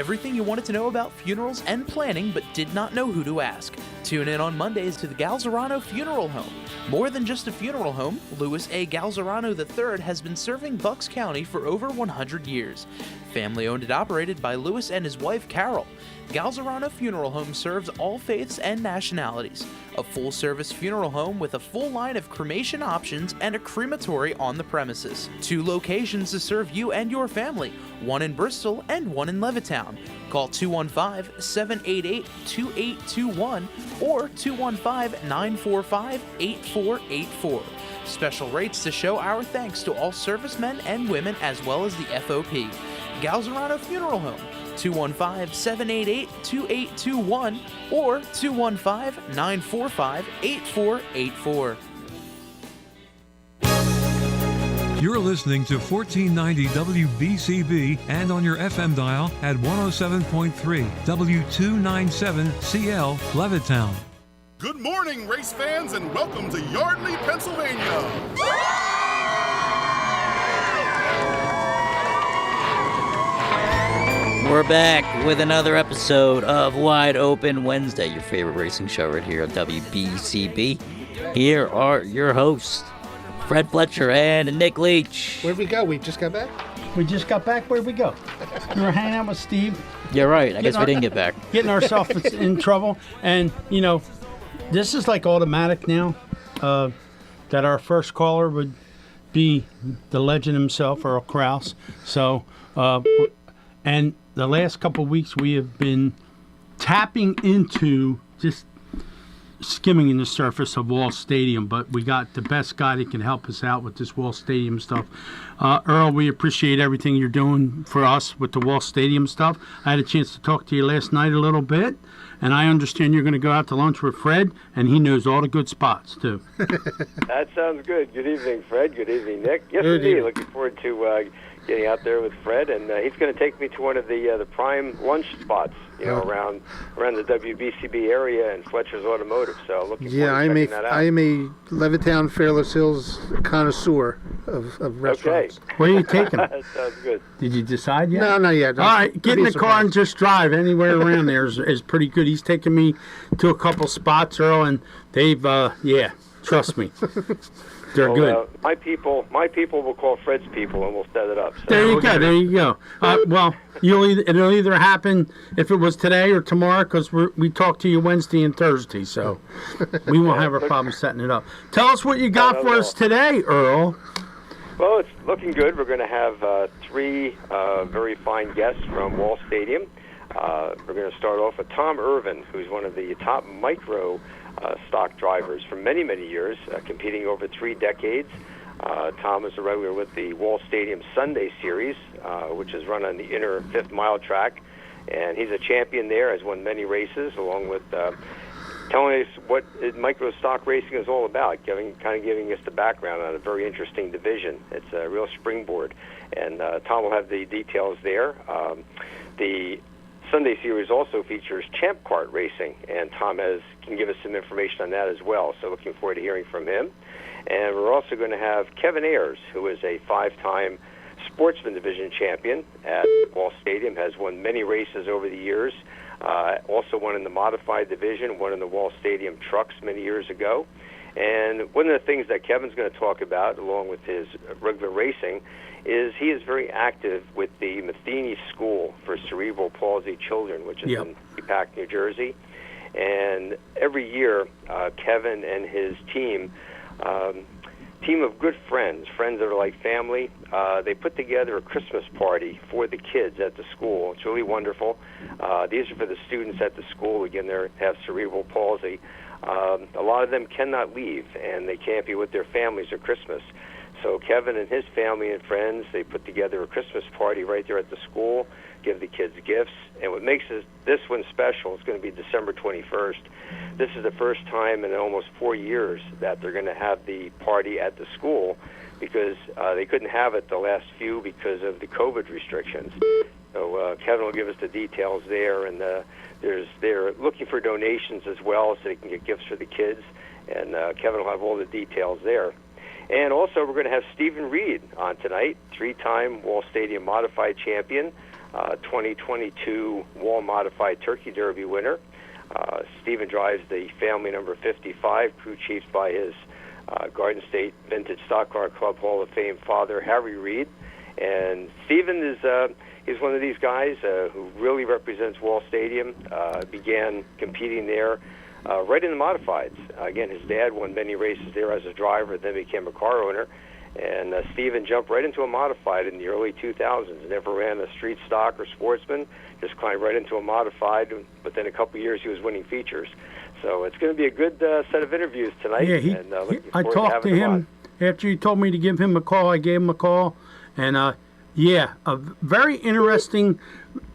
everything you wanted to know about funerals and planning but did not know who to ask. Tune in on Mondays to the Galzerano Funeral Home. More than just a funeral home, Louis A. Galzerano III has been serving Bucks County for over 100 years. Family owned and operated by Louis and his wife Carol, Galzerano Funeral Home serves all faiths and nationalities. A full-service funeral home with a full line of cremation options and a crematory on the premises. 2 locations to serve you and your family, one in Bristol and one in Levittown. Call 215-788-2821 or 215-945-8484. Special rates to show our thanks to all servicemen and women as well as the FOP. Galzerano Funeral Home, 215-788-2821 or 215-945-8484. You're listening to 1490 WBCB and on your FM dial at 107.3 W297CL Levittown. Good morning, race fans, and welcome to Yardley, Pennsylvania. We're back with another episode of Wide Open Wednesday, your favorite racing show right here on WBCB. Here are your hosts, Fred Fletcher and Nick Leach. Where'd we go? We just got back? We just got back. Where'd we go? We were hanging out with Steve. You're right. I guess we didn't get back. Getting ourselves in trouble. And, you know, this is like automatic now, that our first caller would be the legend himself, Earl Krause. So, and the last couple of weeks we have been tapping into just skimming in the surface of Wall Stadium, but we got the best guy that can help us out with this Wall Stadium stuff. Earl, we appreciate everything you're doing for us with the Wall Stadium stuff. I had a chance to talk to you last night a little bit, and I understand you're going to go out to lunch with Fred, and he knows all the good spots, too. That sounds good. Good evening, Fred. Good evening, Nick. Yes, indeed. Looking forward to getting out there with Fred, and he's going to take me to one of the prime lunch spots, you know, around the WBCB area and Fletcher's Automotive. So looking forward to checking that out. I am a Levittown, Fairless Hills connoisseur of restaurants. Okay. Where are you taking him? That sounds good. Did you decide yet? No, not yet. All right, get in the car and just drive. Anywhere around there is pretty good. He's taken me to a couple spots, Earl, and they've, trust me. They're good. My people will call Fred's people, and we'll set it up. So. There you go. Well, it'll either happen if it was today or tomorrow, because we talk to you Wednesday and Thursday, so we won't have a problem setting it up. Tell us what you got for us today, Earl. Well, it's looking good. We're going to have 3 very fine guests from Wall Stadium. We're going to start off with Tom Irvin, who's one of the top micro stock drivers for many, many years, competing over 3 decades. Tom is a regular with the Wall Stadium Sunday Series, which is run on the inner 5th mile track, and he's a champion there, has won many races, along with telling us what micro stock racing is all about, giving us the background on a very interesting division. It's a real springboard, and Tom will have the details there. The Sunday Series also features Champ Kart racing, and Tom can give us some information on that as well, so looking forward to hearing from him. And we're also going to have Kevin Ayers, who is a 5-time Sportsman Division champion at Wall Stadium, has won many races over the years, also won in the Modified Division, won in the Wall Stadium Trucks many years ago. And one of the things that Kevin's going to talk about, along with his regular racing, is he is very active with the Matheny School for Cerebral Palsy Children, which is in Peapack, New Jersey. And every year, Kevin and his team of good friends that are like family, they put together a Christmas party for the kids at the school. It's really wonderful. These are for the students at the school, again, they have cerebral palsy. A lot of them cannot leave, and they can't be with their families at Christmas. So Kevin and his family and friends, they put together a Christmas party right there at the school, give the kids gifts. And what makes this one special, it's going to be December 21st. This is the first time in almost 4 years that they're going to have the party at the school, because they couldn't have it the last few because of the COVID restrictions. So Kevin will give us the details there, and they're looking for donations as well so they can get gifts for the kids, and Kevin will have all the details there. And also, we're going to have Stephen Reed on tonight, 3-time Wall Stadium Modified champion, 2022 Wall Modified Turkey Derby winner. Stephen drives the family number 55, crew chiefed by his Garden State Vintage Stock Car Club Hall of Fame father, Harry Reid. And Stephen is one of these guys who really represents Wall Stadium. Began competing there right in the modifieds. Again, his dad won many races there as a driver, then became a car owner. And Stephen jumped right into a modified in the early 2000s. Never ran a street stock or sportsman, just climbed right into a modified. But then a couple of years he was winning features. So it's going to be a good set of interviews tonight. Yeah, I talked to him after you told me to give him a call. I gave him a call, and a very interesting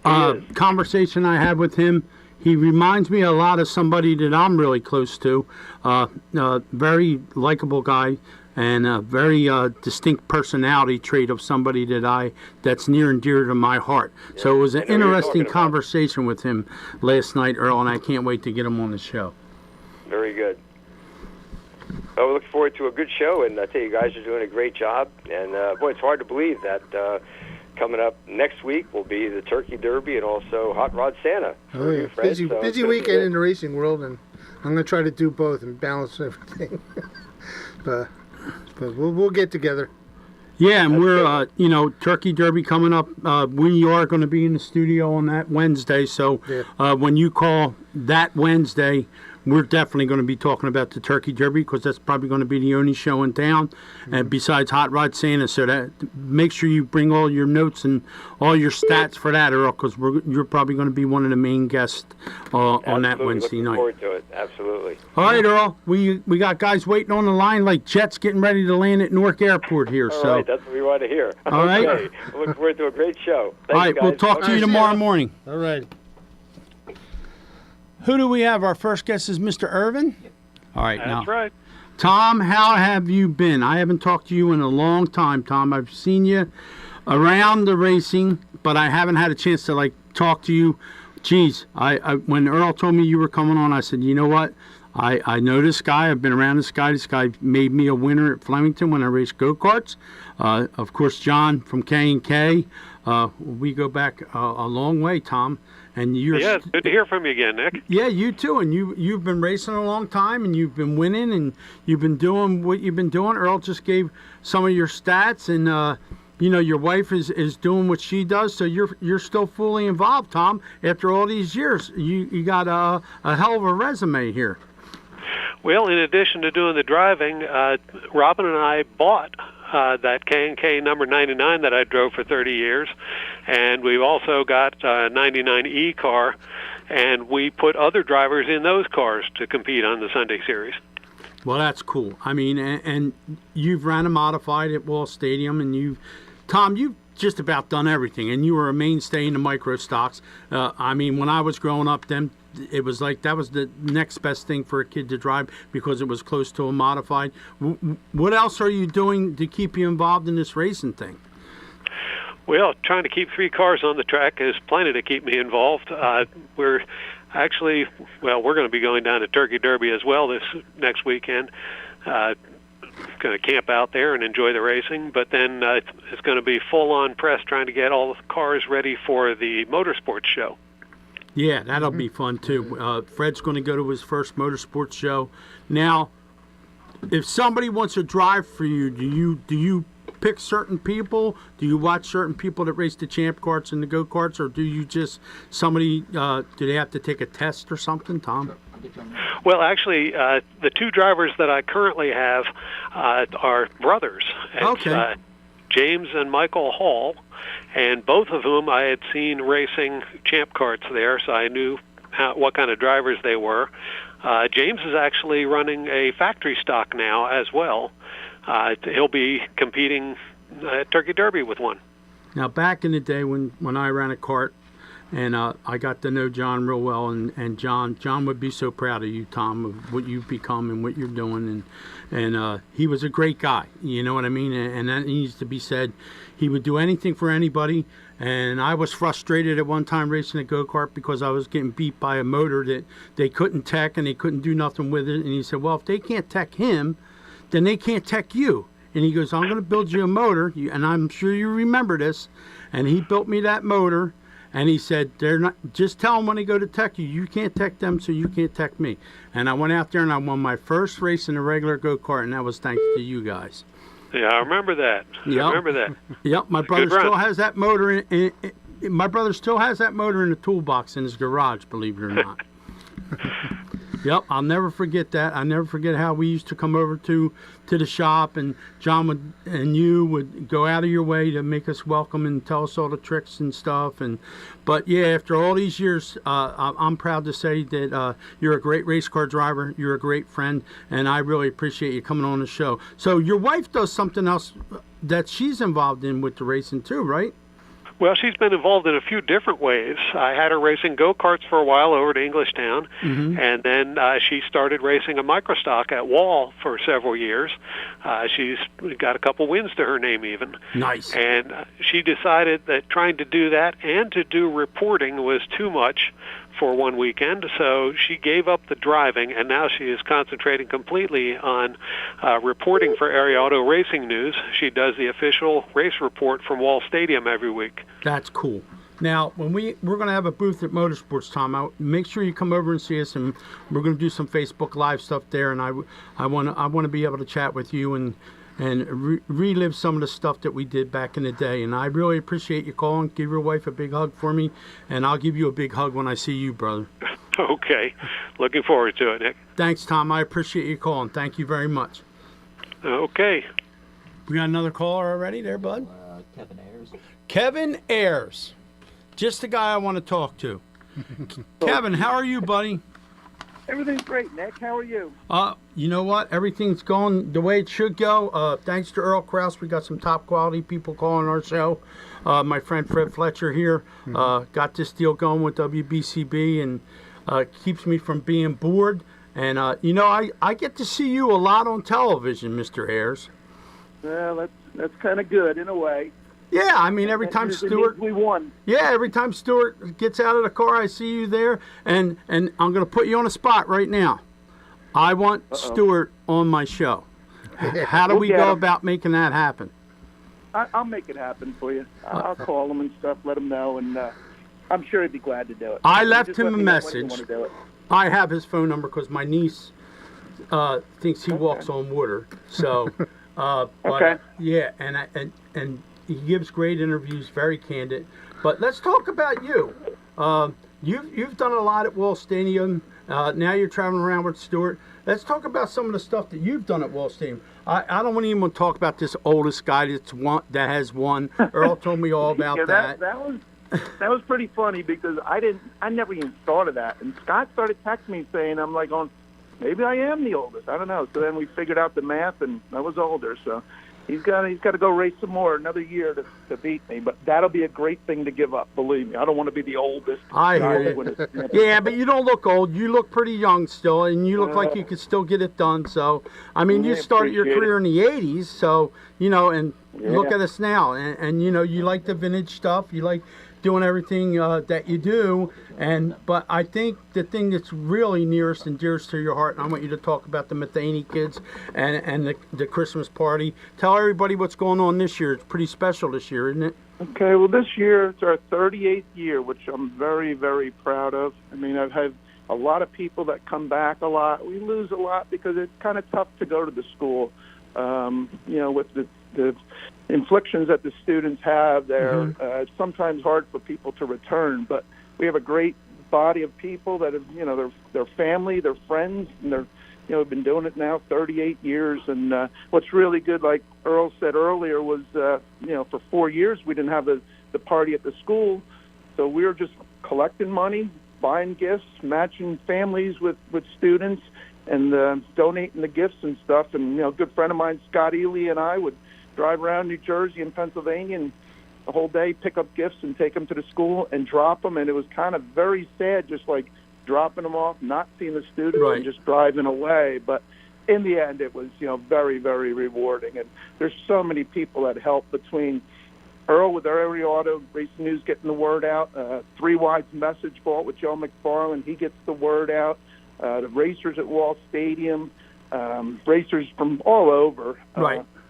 conversation I had with him. He reminds me a lot of somebody that I'm really close to. Very likable guy, and a very distinct personality trait of somebody that's near and dear to my heart. Yeah, so it was an interesting conversation with him last night, Earl, and I can't wait to get him on the show. Very good. Well, we look forward to a good show, and I tell you guys are doing a great job. And boy, it's hard to believe that coming up next week will be the Turkey Derby and also Hot Rod Santa. Oh yeah, busy weekend in the racing world, and I'm going to try to do both and balance everything. but we'll get together. Yeah, and we're Turkey Derby coming up. We are going to be in the studio on that Wednesday, so when you call that Wednesday, we're definitely going to be talking about the Turkey Derby because that's probably going to be the only show in town, and besides Hot Rod Santa. So that make sure you bring all your notes and all your stats for that, Earl, because you're probably going to be one of the main guests on that Wednesday night. Looking forward to it. Absolutely. All right, Earl. We got guys waiting on the line like jets getting ready to land at Newark Airport here. All right, that's what we want to hear. All right. Looking forward to a great show. All right, we'll talk to you tomorrow morning. All right. Who do we have? Our first guest is Mr. Irvin. All right, That's right. Tom, how have you been? I haven't talked to you in a long time, Tom. I've seen you around the racing, but I haven't had a chance to talk to you. Geez, I when Earl told me you were coming on, I said, you know what? I know this guy. I've been around this guy. This guy made me a winner at Flemington when I raced go-karts. Of course, John from K&K. We go back a long way, Tom. And it's good to hear from you again, Nick. Yeah, you too. And you've been racing a long time, and you've been winning, and you've been doing what you've been doing. Earl just gave some of your stats, and your wife is doing what she does. So you're still fully involved, Tom. After all these years, you got a hell of a resume here. Well, in addition to doing the driving, Robin and I bought that K&K number 99 that I drove for 30 years, and we've also got a 99E car, and we put other drivers in those cars to compete on the Sunday Series. Well, that's cool. I mean, and you've ran a modified at Wall Stadium, and Tom, you've just about done everything, and you were a mainstay in the micro stocks. I mean, when I was growing up, it was like that was the next best thing for a kid to drive because it was close to a modified. What else are you doing to keep you involved in this racing thing? Well, trying to keep 3 cars on the track is plenty to keep me involved. We're going to be going down to Turkey Derby as well this next weekend. Going to camp out there and enjoy the racing, but then it's going to be full-on press trying to get all the cars ready for the motorsports show. Yeah, that'll be fun too. Fred's going to go to his first motorsports show. Now, if somebody wants to drive for you, do you pick certain people? Do you watch certain people that race the champ karts and the go karts, or do you just do they have to take a test or something, Tom? Well, actually, the 2 drivers that I currently have are brothers. Okay. James and Michael Hall, and both of whom I had seen racing champ karts there, so I knew what kind of drivers they were. James is actually running a factory stock now as well. He'll be competing at Turkey Derby with one. Now, back in the day when I ran a kart, and I got to know John real well, and John would be so proud of you, Tom, of what you've become and what you're doing, and he was a great guy, you know what I mean, and that needs to be said. He would do anything for anybody, and I was frustrated at one time racing a go-kart because I was getting beat by a motor that they couldn't tech and they couldn't do nothing with it, and he said, well, if they can't tech him, then they can't tech you. And he goes, I'm going to build you a motor, and I'm sure you remember this, and he built me that motor. And he said, "They're not. Just tell them when they go to tech you. You can't tech them, so you can't tech me." And I went out there and I won my first race in a regular go-kart, and that was thanks to you guys. Yeah, I remember that. Yep. I remember that. Yep, my brother Good run. still has that motor my brother still has that motor in the toolbox in his garage, believe it or not. Yep, I'll never forget that. I never forget how we used to come over to the shop, and John and you would go out of your way to make us welcome and tell us all the tricks and stuff. But yeah, after all these years, I'm proud to say that you're a great race car driver. You're a great friend, and I really appreciate you coming on the show. So your wife does something else that she's involved in with the racing too, right? Well, she's been involved in a few different ways. I had her racing go-karts for a while over to Englishtown, and then she started racing a microstock at Wall for several years. She's got a couple wins to her name even. Nice. And she decided that trying to do that and to do reporting was too much for one weekend, so she gave up the driving, and now she is concentrating completely on reporting for Area Auto Racing News. She does the official race report from Wall Stadium every week. That's cool. Now, when we're going to have a booth at Motorsports, Tom, make sure you come over and see us, and we're going to do some Facebook Live stuff there, and I want to be able to chat with you and relive some of the stuff that we did back in the day. And I really appreciate you calling. Give your wife a big hug for me, and I'll give you a big hug when I see you, brother. Okay. Looking forward to it, Nick. Thanks, Tom. I appreciate you calling. Thank you very much. Okay. We got another caller already there, bud? Kevin Ayers. Kevin Ayers. Just the guy I want to talk to. Kevin, how are you, buddy? Everything's great, Nick. How are you? You know what? Everything's going the way it should go. Thanks to Earl Krause, we got some top quality people calling our show. My friend Fred Fletcher here got this deal going with WBCB and keeps me from being bored. And, I get to see you a lot on television, Mr. Ayers. Well, that's kind of good in a way. Yeah, I mean, every time Stuart... We won. Yeah, every time Stuart gets out of the car, I see you there, and I'm going to put you on a spot right now. I want Stuart on my show. How do we go about making that happen? I'll make it happen for you. I'll call him and stuff, let him know, and I'm sure he'd be glad to do it. I left him a message. I have his phone number because my niece thinks he walks on water. So, but, yeah, and he gives great interviews, very candid. But let's talk about you. You've done a lot at Wall Stadium. Now you're traveling around with Stuart. Let's talk about some of the stuff that you've done at Wall Stadium. I don't want to even talk about this oldest guy that has won. Earl told me all about that. That was pretty funny because I never even thought of that. And Scott started texting me saying, I'm like, maybe I am the oldest. I don't know. So then we figured out the math, and I was older. So he's got to go race some more, another year to beat me. But that'll be a great thing to give up, believe me. I don't want to be the oldest. I hear you. Yeah, but you don't look old. You look pretty young still, and you look like you could still get it done. So, I mean, you started your career in the 80s, so, and look at us now. And you like the vintage stuff. You like doing everything that you do. But I think the thing that's really nearest and dearest to your heart, and I want you to talk about the Matheny kids and the Christmas party. Tell everybody what's going on this year. It's pretty special this year, isn't it? Okay, well, this year it's our 38th year, which I'm very, very proud of. I mean, I've had a lot of people that come back a lot. We lose a lot because it's kind of tough to go to the school. With the inflictions that the students have there, it's sometimes hard for people to return. But we have a great body of people that have, their family, their friends, and they're, have been doing it now 38 years. And what's really good, like Earl said earlier, was, for 4 years we didn't have the party at the school. So we were just collecting money, buying gifts, matching families with students, and donating the gifts and stuff. And, a good friend of mine, Scott Ely, and I would drive around New Jersey and Pennsylvania and the whole day pick up gifts and take them to the school and drop them. And it was kind of very sad, just like dropping them off, not seeing the students, and just driving away. But in the end, it was, very, very rewarding. And there's so many people that help, between Earl with our Area Auto Racing News getting the word out, Three Wide's message board with Joe McFarland, he gets the word out, the racers at Wall Stadium, racers from all over.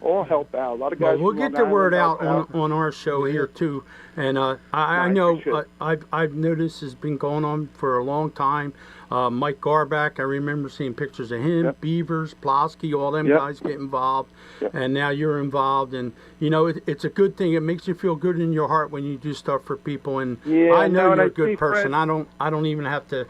all help out. A lot of guys. Well, we'll from get the Long word Island out help on our show here too, and I I know appreciate it. I've noticed has been going on for a long time. Mike Garback, I remember seeing pictures of him, Yep. Beavers, Plosky, all them Yep. guys get involved, Yep. and now you're involved, and it's a good thing. It makes you feel good in your heart when you do stuff for people, and Yeah, I know no, and you're I a good see person. Fred- I don't even have to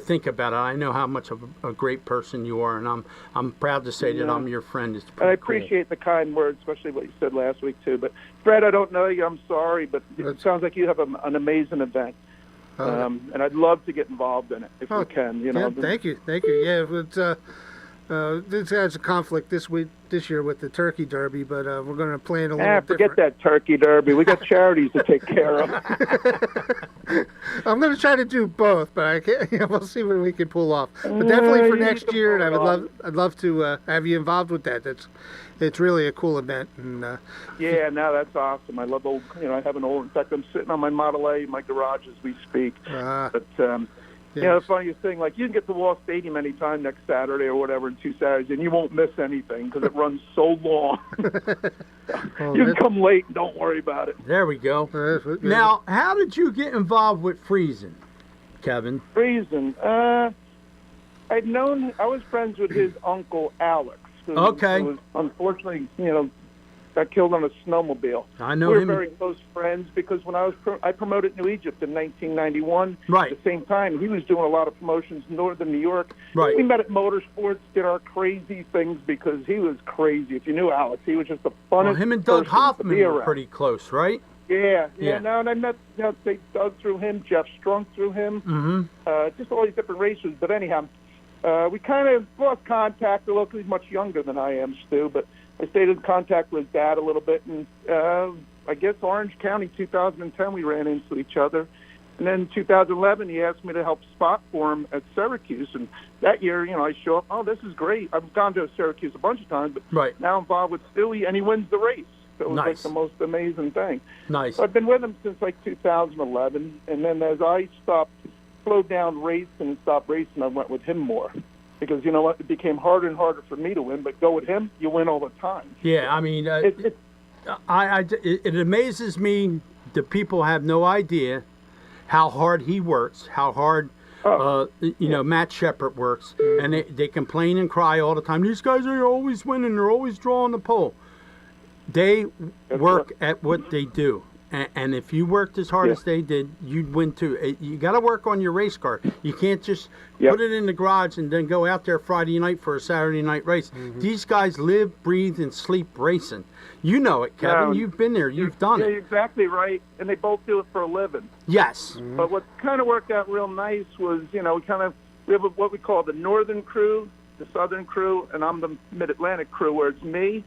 think about it. I know how much of a great person you are, and I'm proud to say that Yeah. I'm your friend. It's And I pretty cool. appreciate the kind words, especially what you said last week too. But Fred, I don't know you. I'm sorry, but it sounds like you have an amazing event, and I'd love to get involved in it if we can. Yeah, thank you. Yeah, it's this has a conflict this year with the Turkey Derby, but we're going to plan a little forget different. that Turkey Derby. We got charities to take care of. I'm going to try to do both, but I can't. We'll see what we can pull off. But definitely for you next can year, and pull I'd love to have you involved with that. It's really a cool event, and Yeah, no, that's awesome. I love old. I have an old. In fact, I'm sitting on my Model A in my garage as we speak. But the funniest thing, like you can get to Wall Stadium anytime next Saturday or whatever in 2 Saturdays, and you won't miss anything because it runs so long. You can come late and don't worry about it. There we go. Now, how did you get involved with Friesen, Kevin? Friesen, I was friends with his uncle Alex. Who was unfortunately, got killed on a snowmobile. I know we were him. very close friends because when I promoted New Egypt in 1991, right. at the same time, he was doing a lot of promotions in northern New York. Right. We met at Motorsports, did our crazy things because he was crazy. If you knew Alex, he was just the funnest. Well, him and Doug person to Hoffman be were around. pretty close, right? Yeah. Yeah. No, and I met Doug through him, Jeff Strunk through him, just all these different racers. But anyhow, we kind of lost contact a little because he's much younger than I am, Stu, but I stayed in contact with his dad a little bit, and I guess Orange County, 2010, we ran into each other. And then 2011, he asked me to help spot for him at Syracuse. And that year, I show up, oh, this is great. I've gone to Syracuse a bunch of times, but now I'm involved with Stewie, and he wins the race. So it was like the most amazing thing. Nice. So I've been with him since like 2011, and then as I slowed down racing and stopped racing, I went with him more. Because you know what, it became harder and harder for me to win. But go with him, you win all the time. Yeah, I mean, it amazes me that people have no idea how hard he works, how hard Matt Shepard works, and they complain and cry all the time. These guys are always winning; they're always drawing the pole. They work at what they do. And if you worked as hard as they did, you'd win too. You got to work on your race car. You can't just put it in the garage and then go out there Friday night for a Saturday night race. These guys live, breathe, and sleep racing. You know it, Kevin. You've been there. You've done it. You're exactly right. And they both do it for a living. Yes. But what kind of worked out real nice was, we have what we call the northern crew, the southern crew, and I'm the mid-Atlantic crew, where it's me,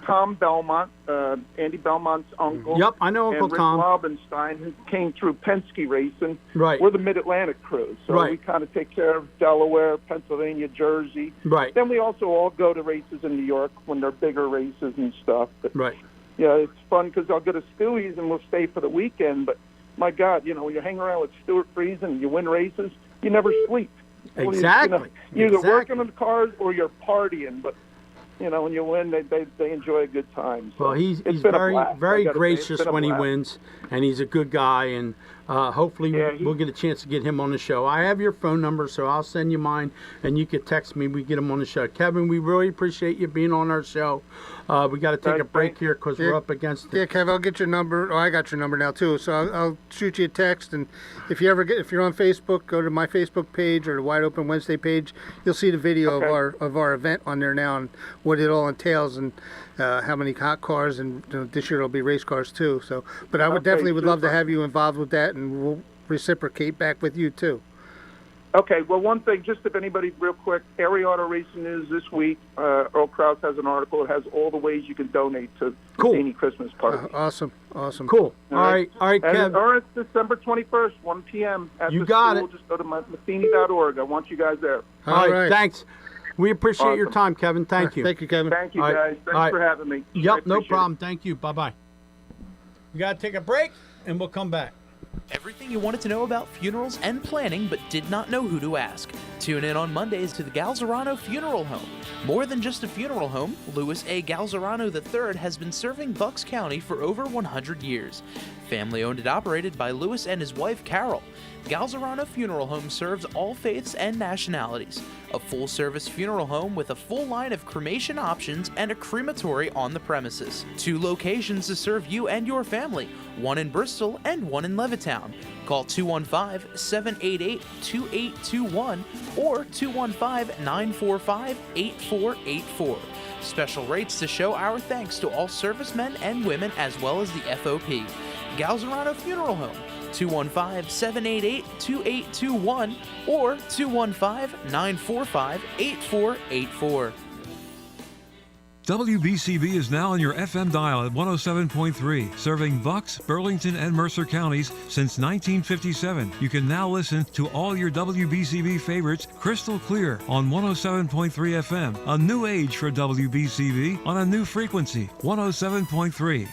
Tom Belmont, Andy Belmont's uncle. Yep, I know Uncle and Rick Tom. Lobenstein, who came through Penske Racing. Right. We're the Mid-Atlantic crew, so we kind of take care of Delaware, Pennsylvania, Jersey. Right. Then we also all go to races in New York when they're bigger races and stuff. But, right. Yeah, it's fun because I'll go to Stewie's and we'll stay for the weekend. But, my God, when you hang around with Stuart Friesen and you win races, you never sleep. Exactly. You're either working on the cars or you're partying, but when you win, they enjoy a good time. So well, he's been very gracious when he wins, and he's a good guy, and hopefully we'll get a chance to get him on the show. I have your phone number, so I'll send you mine, and you can text me. We get him on the show. Kevin, we really appreciate you being on our show. We got to take a break here because we're up against it. Yeah, Kev, I'll get your number. Oh, I got your number now too. So I'll shoot you a text, and if you're on Facebook, go to my Facebook page or the Wide Open Wednesday page. You'll see the video of our event on there now and what it all entails and how many hot cars, and this year it'll be race cars too. So, but I would definitely love to have you involved with that, and we'll reciprocate back with you too. Okay, well, one thing, just if anybody, real quick, Area Auto Racing News this week, Earl Krause has an article. It has all the ways you can donate to the Matheny Christmas party. Awesome. Cool. All right, Kev. Or it's December 21st, 1 p.m. at the school. Just go to Matheny.org. I want you guys there. All right, thanks. We appreciate your time, Kevin. Thank you. Thank you, Kevin. Thank you, guys. Thanks for having me. Yep, no problem. Thank you. Bye-bye. We got to take a break, and we'll come back. Everything you wanted to know about funerals and planning but did not know who to ask. Tune in on Mondays to the Galzerano Funeral Home. More than just a funeral home, Louis A. Galzerano III has been serving Bucks County for over 100 years. Family owned and operated by Louis and his wife Carol, Galzerano Funeral Home serves all faiths and nationalities. A full-service funeral home with a full line of cremation options and a crematory on the premises. 2 locations to serve you and your family, one in Bristol and one in Levittown. Call 215-788-2821 or 215-945-8484. Special rates to show our thanks to all servicemen and women as well as the FOP. Galzerano Funeral Home, 215-788-2821 or 215-945-8484. WBCB is now on your FM dial at 107.3, serving Bucks, Burlington, and Mercer counties since 1957. You can now listen to all your WBCB favorites crystal clear on 107.3 FM, a new age for WBCB on a new frequency, 107.3.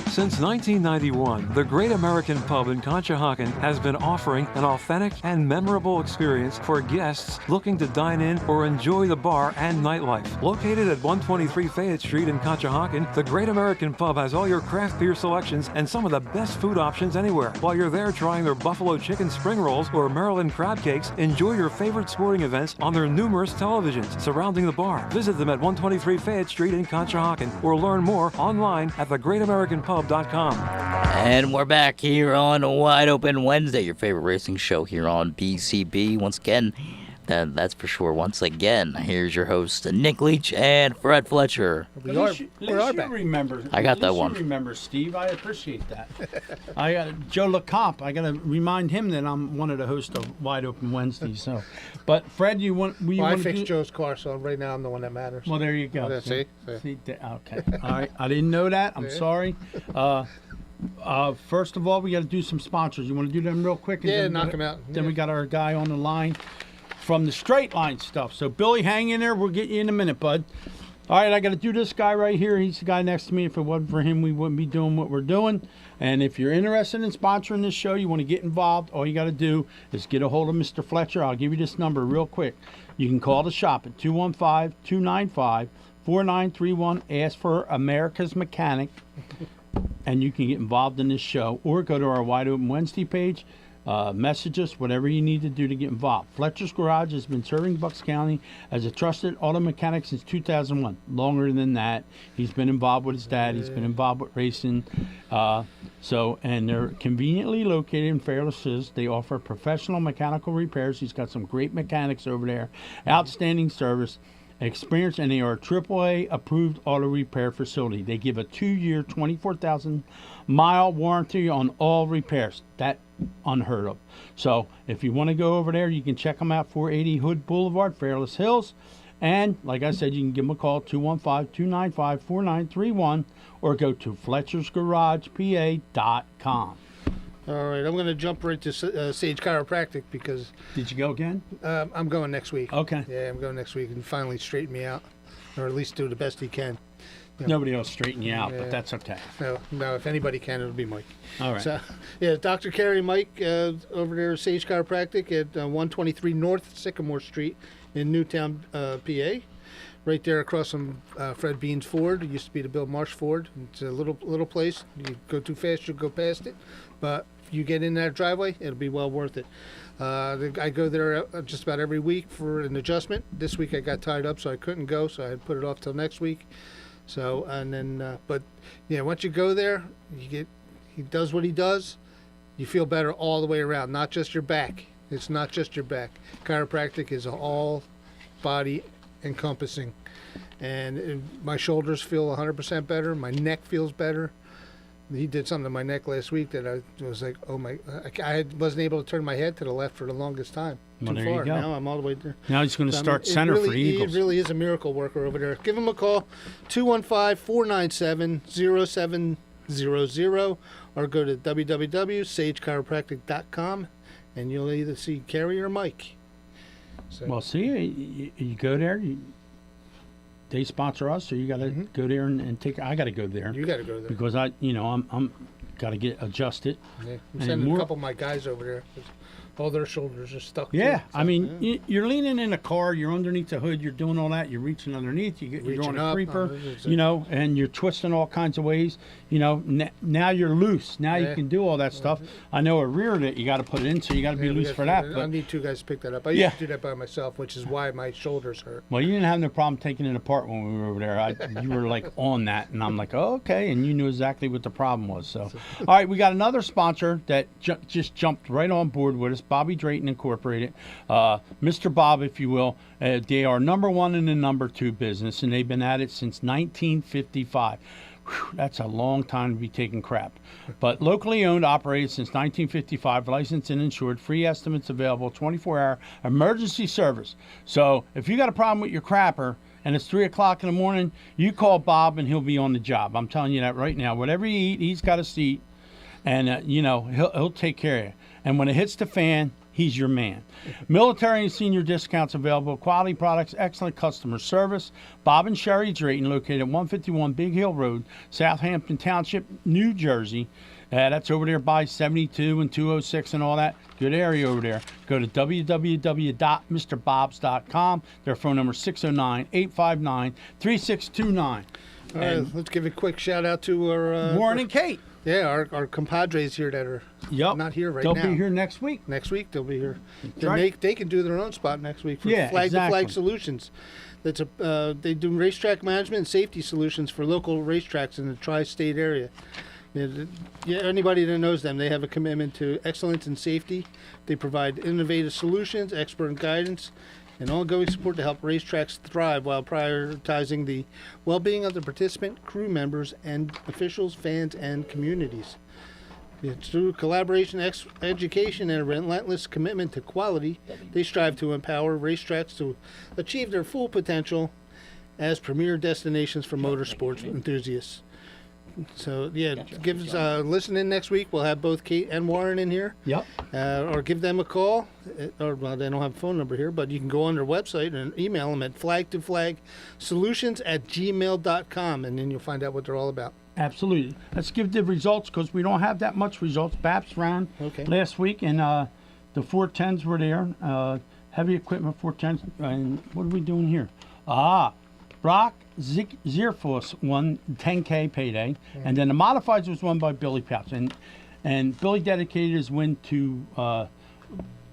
Since 1991, the Great American Pub in Conshohocken has been offering an authentic and memorable experience for guests looking to dine in or enjoy the bar and nightlife. Located at 123 Fayette Street in Conshohocken, the Great American Pub has all your craft beer selections and some of the best food options anywhere. While you're there trying their buffalo chicken spring rolls or Maryland crab cakes, enjoy your favorite sporting events on their numerous televisions surrounding the bar. Visit them at 123 Fayette Street in Conshohocken or learn more online at thegreatamericanpub.com. And we're back here on Wide Open Wednesday, your favorite racing show here on BCB. Once again, that's for sure. Once again, here's your host, Nick Leach and Fred Fletcher. We are back. Remember, I got that one. Remember, Steve. I appreciate that. I got Joe LeComp. I got to remind him that I'm one of the hosts of Wide Open Wednesday. So, but Fred, I fixed Joe's car, so right now I'm the one that matters. Well, there you go. Oh, see? Okay. All right. I didn't know that. I'm sorry. First of all, we got to do some sponsors. You want to do them real quick? And knock them out. Then we got our guy on the line from the straight line stuff. So, Billy, hang in there. We'll get you in a minute, bud. All right, I got to do this guy right here. He's the guy next to me. If it wasn't for him, we wouldn't be doing what we're doing. And if you're interested in sponsoring this show, you want to get involved, all you got to do is get a hold of Mr. Fletcher. I'll give you this number real quick. You can call the shop at 215-295-4931. Ask for America's Mechanic, and you can get involved in this show. Or go to our Wide Open Wednesday page. Message us, whatever you need to do to get involved. Fletcher's Garage has been serving Bucks County as a trusted auto mechanic since 2001. Longer than that. He's been involved with his dad. He's been involved with racing. And they're conveniently located in Fairless Hills. They offer professional mechanical repairs. He's got some great mechanics over there. Outstanding service. Experience, and they are a AAA approved auto repair facility. They give a 2-year, 24,000-mile warranty on all repairs. That unheard of. So if you want to go over there, you can check them out, 480 Hood Boulevard, Fairless Hills. And like I said, you can give them a call, 215-295-4931, or go to Fletcher'sGaragePA.com. All right, I'm going to jump right to Sage Chiropractic because... Did you go again? I'm going next week. Okay. Yeah, I'm going next week and finally straighten me out, or at least do the best he can. You know, nobody else straighten you out, but that's okay. No, if anybody can, it'll be Mike. All right. So, yeah, Dr. Kerry and Mike over there at Sage Chiropractic at 123 North Sycamore Street in Newtown, PA. Right there across from Fred Bean's Ford. It used to be the Bill Marsh Ford. It's a little place. You go too fast, you'll go past it. But if you get in that driveway, it'll be well worth it. I go there just about every week for an adjustment. This week I got tied up, so I couldn't go, so I had to put it off till next week. So, and then, but yeah, once you go there, he does what he does. You feel better all the way around, not just your back. It's not just your back. Chiropractic is all body encompassing, and my shoulders feel 100% better. My neck feels better. He did something to my neck last week that I was like, oh my! I wasn't able to turn my head to the left for the longest time. Well, Too there far. You go. Now I'm all the way there. Now he's going to start center for Eagles. He really is a miracle worker over there. Give him a call, 215-497-0700, or go to www.sagechiropractic.com, and you'll either see Kerry or Mike. So. Well, see, you go there. They sponsor us, so you got to go there and take. I got to go there. You got to go there because I'm got to get adjusted. Yeah. I'm sending a couple of my guys over there. all their shoulders are stuck. Yeah, to it. I mean, you're leaning in a car, you're underneath the hood, you're doing all that, you're reaching underneath, you're on a creeper, and you're twisting all kinds of ways. Now you're loose. Now you can do all that stuff. I know a rear that you got to put it in, so you got to be loose for that. I need two guys to pick that up. I used to do that by myself, which is why my shoulders hurt. Well, you didn't have no problem taking it apart when we were over there. You were like on that, and I'm like, oh, okay, and you knew exactly what the problem was. So, all right, we got another sponsor that just jumped right on board with us, Bobby Drayton Incorporated, Mr. Bob, if you will. They are number one in the number two business, and they've been at it since 1955. Whew, that's a long time to be taking crap. But locally owned, operated since 1955, licensed and insured, free estimates available, 24-hour emergency service. So if you got a problem with your crapper and it's 3 o'clock in the morning, you call Bob and he'll be on the job. I'm telling you that right now. Whatever you eat, he's got a seat, and he'll take care of you. And when it hits the fan, he's your man. Military and senior discounts available, quality products, excellent customer service. Bob and Sherry Drayton, located at 151 Big Hill Road, Southampton Township, New Jersey. That's over there by 72 and 206 and all that. Good area over there. Go to www.mrbobs.com. Their phone number is 609-859-3629. All right, let's give a quick shout out to our Warren and Kate. Yeah, our compadres here that are not here right now. They'll be here next week. Next week they'll be here. Right. They can do their own spot next week for Yeah, Flag to Flag exactly. Solutions. That's they do racetrack management and safety solutions for local racetracks in the tri-state area. Anybody that knows them, they have a commitment to excellence and safety. They provide innovative solutions, expert guidance, and ongoing support to help racetracks thrive while prioritizing the well-being of the participant, crew members, and officials, fans, and communities. It's through collaboration, education, and a relentless commitment to quality, they strive to empower racetracks to achieve their full potential as premier destinations for motorsports enthusiasts. So, give us listen in next week. We'll have both Kate and Warren in here. Yep. Or give them a call. They don't have a phone number here, but you can go on their website and email them at flagtoflagsolutions@gmail.com, and then you'll find out what they're all about. Absolutely. Let's give the results because we don't have that much results. BAPS ran last week, and the 410s were there. Heavy equipment 410s. And what are we doing here? Brock Zierfuss won 10K payday, and then the modifieds was won by Billy Pouch, and Billy dedicated his win to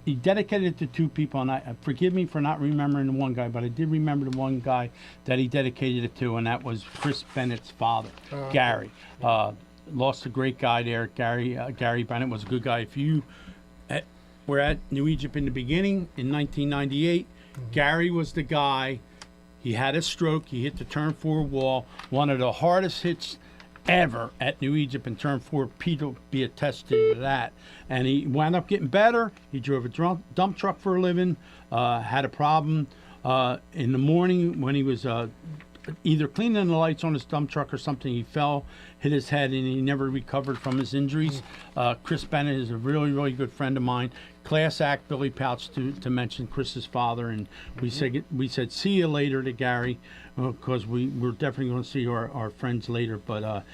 he dedicated it to two people, and forgive me for not remembering the one guy, but I did remember the one guy that he dedicated it to, and that was Chris Bennett's father, Gary. Lost a great guy there. Gary Bennett was a good guy. If you were at New Egypt in the beginning in 1998, Gary was the guy. He had a stroke. He hit the turn 4 wall. One of the hardest hits ever at New Egypt in turn 4. Pete will be attested to that. And he wound up getting better. He drove a dump truck for a living. Had a problem in the morning when he was either cleaning the lights on his dump truck or something. He fell, hit his head, and he never recovered from his injuries. Chris Bennett is a really, really good friend of mine. Class act, Billy Pouch, to mention Chris's father, and we said see you later to Gary, because we're definitely going to see our friends later. But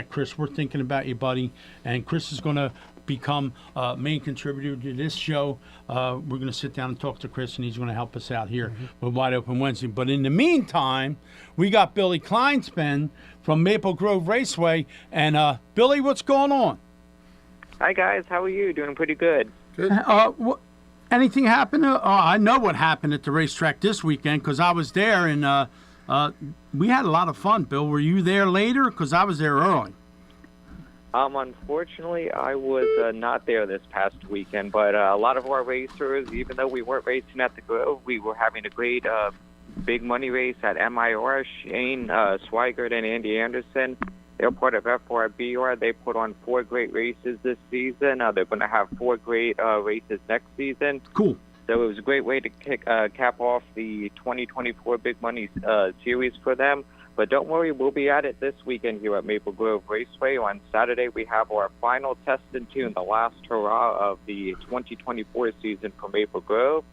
Chris, we're thinking about you, buddy, and Chris is going to become main contributor to this show. We're going to sit down and talk to Chris, and he's going to help us out here with Wide Open Wednesday. But in the meantime, we got Billy Kleinspan from Maple Grove Raceway, and Billy, what's going on? Hi guys, how are you? Doing pretty good. Good. Anything happened? I know what happened at the racetrack this weekend because I was there, and we had a lot of fun. Bill, were you there later? Because I was there early. Unfortunately, I was not there this past weekend, but a lot of our racers, even though we weren't racing at the Grove, we were having a great big money race at MIR. Shane Swigert and Andy Anderson, they're part of F4BR. They put on 4 great races this season. They're going to have 4 great races next season. Cool. So it was a great way to cap off the 2024 Big Money series for them. But don't worry, we'll be at it this weekend here at Maple Grove Raceway. On Saturday, we have our final test and tune, the last hurrah of the 2024 season for Maple Grove.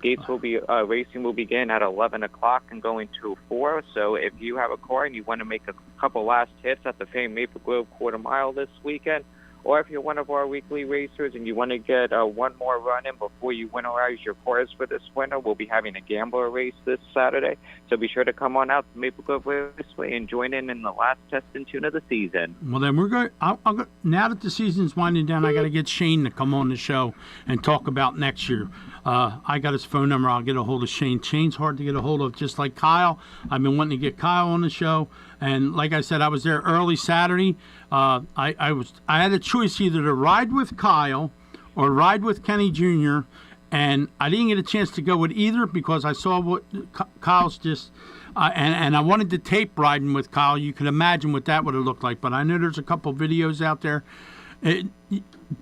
Gates will be racing will begin at 11 o'clock and going to 4. So if you have a car and you want to make a couple last hits at the famed Maple Grove quarter mile this weekend, or if you're one of our weekly racers and you want to get one more run in before you winterize your cars for this winter, we'll be having a gambler race this Saturday. So be sure to come on out to Maple Grove Raceway and join in the last test and tune of the season. Well, then we're going. Now that the season's winding down, I got to get Shane to come on the show and talk about next year. I got his phone number. I'll get a hold of Shane. Shane's hard to get a hold of, just like Kyle. I've been wanting to get Kyle on the show, and like I said, I was there early Saturday. I had a choice either to ride with Kyle or ride with Kenny Jr., and I didn't get a chance to go with either because I saw what Kyle's just. And I wanted to tape riding with Kyle. You can imagine what that would have looked like. But I know there's a couple videos out there.